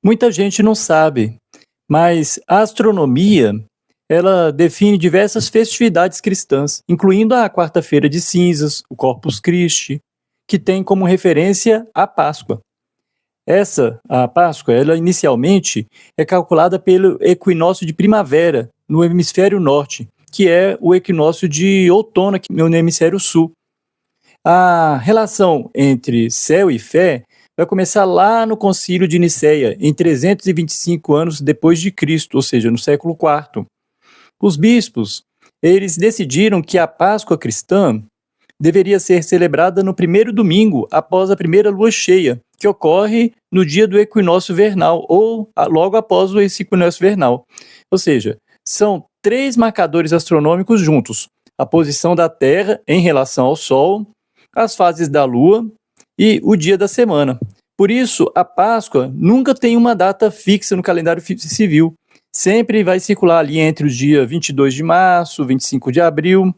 Muita gente não sabe, mas a astronomia, ela define diversas festividades cristãs, incluindo a Quarta-feira de Cinzas, o Corpus Christi, que tem como referência a Páscoa. A Páscoa, ela inicialmente é calculada pelo equinócio de primavera no hemisfério norte, que é o equinócio de outono aqui no hemisfério sul. A relação entre céu e fé vai começar lá no Concílio de Nicéia, em 325 anos depois de Cristo, ou seja, no século IV. Os bispos, eles decidiram que a Páscoa cristã deveria ser celebrada no primeiro domingo após a primeira lua cheia, que ocorre no dia do equinócio vernal, ou logo após esse equinócio vernal. Ou seja, são 3 marcadores astronômicos juntos: a posição da Terra em relação ao Sol, as fases da Lua e o dia da semana. Por isso, a Páscoa nunca tem uma data fixa no calendário civil. Sempre vai circular ali entre os dias 22 de março, 25 de abril.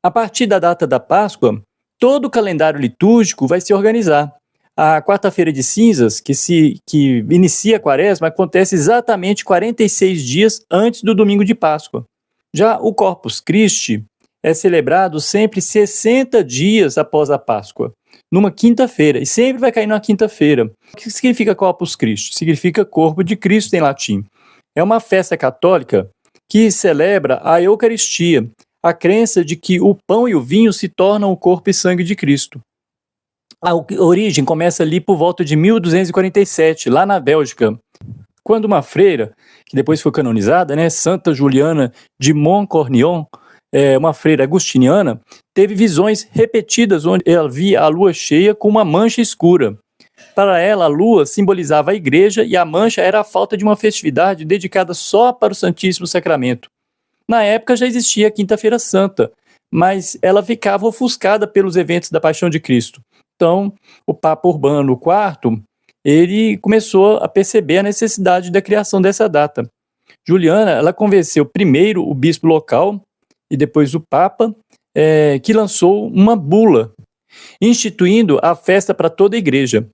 A partir da data da Páscoa, todo o calendário litúrgico vai se organizar. A Quarta-feira de Cinzas, que inicia a Quaresma, acontece exatamente 46 dias antes do domingo de Páscoa. Já o Corpus Christi é celebrado sempre 60 dias após a Páscoa, numa quinta-feira, e sempre vai cair numa quinta-feira. O que significa Corpus Christi? Significa corpo de Cristo em latim. É uma festa católica que celebra a Eucaristia, a crença de que o pão e o vinho se tornam o corpo e sangue de Cristo. A origem começa ali por volta de 1247, lá na Bélgica, quando uma freira, que depois foi canonizada, Santa Juliana de Montcornion, uma freira agustiniana, teve visões repetidas onde ela via a lua cheia com uma mancha escura. Para ela, a lua simbolizava a igreja e a mancha era a falta de uma festividade dedicada só para o Santíssimo Sacramento. Na época já existia a Quinta-feira Santa, mas ela ficava ofuscada pelos eventos da Paixão de Cristo. Então, o Papa Urbano IV, ele começou a perceber a necessidade da criação dessa data. Juliana, ela convenceu primeiro o bispo local e depois o Papa, que lançou uma bula, instituindo a festa para toda a igreja.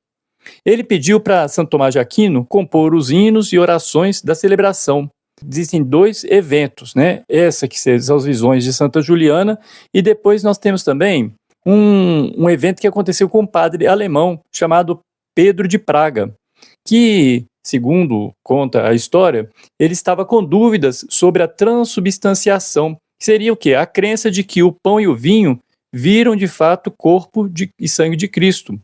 Ele pediu para Santo Tomás de Aquino compor os hinos e orações da celebração. Existem 2 eventos, Essa que são as visões de Santa Juliana, e depois nós temos também um evento que aconteceu com um padre alemão chamado Pedro de Praga, que, segundo conta a história, ele estava com dúvidas sobre a transubstanciação, que seria o quê? A crença de que o pão e o vinho viram de fato corpo e sangue de Cristo.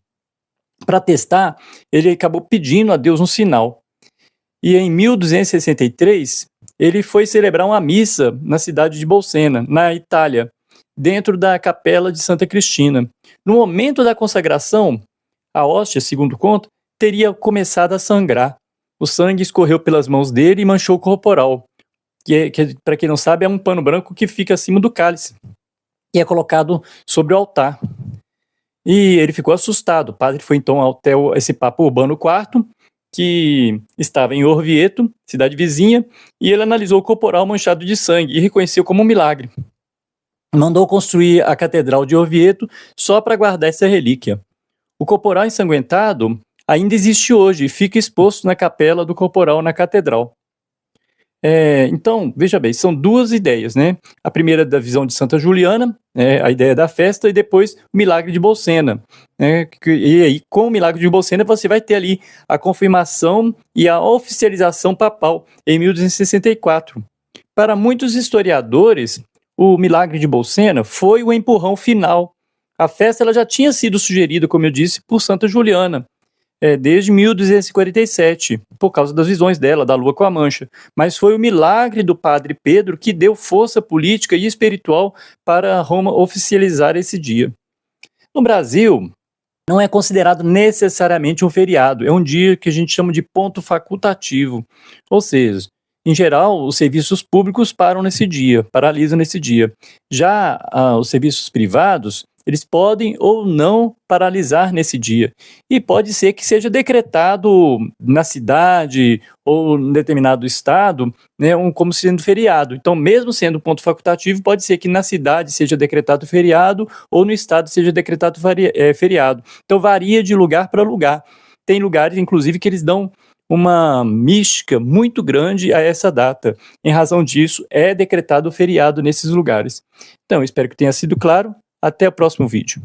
Para testar, ele acabou pedindo a Deus um sinal. E em 1263, ele foi celebrar uma missa na cidade de Bolsena, na Itália, dentro da capela de Santa Cristina. No momento da consagração, a hóstia, segundo conta, teria começado a sangrar. O sangue escorreu pelas mãos dele e manchou o corporal, que para quem não sabe, é um pano branco que fica acima do cálice e é colocado sobre o altar. E ele ficou assustado. O padre foi então até esse Papa Urbano IV, que estava em Orvieto, cidade vizinha, e ele analisou o corporal manchado de sangue e reconheceu como um milagre. Mandou construir a Catedral de Orvieto só para guardar essa relíquia. O corporal ensanguentado ainda existe hoje e fica exposto na capela do corporal na Catedral. Então, veja bem, são 2 ideias, A primeira da visão de Santa Juliana, a ideia da festa, e depois o milagre de Bolsena. E aí, com o milagre de Bolsena, você vai ter ali a confirmação e a oficialização papal em 1264. Para muitos historiadores, o milagre de Bolsena foi o empurrão final. A festa ela já tinha sido sugerida, como eu disse, por Santa Juliana, desde 1247, por causa das visões dela, da lua com a mancha. Mas foi o milagre do padre Pedro que deu força política e espiritual para Roma oficializar esse dia. No Brasil, não é considerado necessariamente um feriado, é um dia que a gente chama de ponto facultativo. Ou seja, em geral, os serviços públicos param nesse dia, paralisam nesse dia. Já os serviços privados, eles podem ou não paralisar nesse dia. E pode ser que seja decretado na cidade ou em determinado estado, como sendo feriado. Então, mesmo sendo ponto facultativo, pode ser que na cidade seja decretado feriado ou no estado seja decretado feriado. Então, varia de lugar para lugar. tem lugares, inclusive, que eles dão uma mística muito grande a essa data. Em razão disso, é decretado feriado nesses lugares. Então, espero que tenha sido claro. Até o próximo vídeo.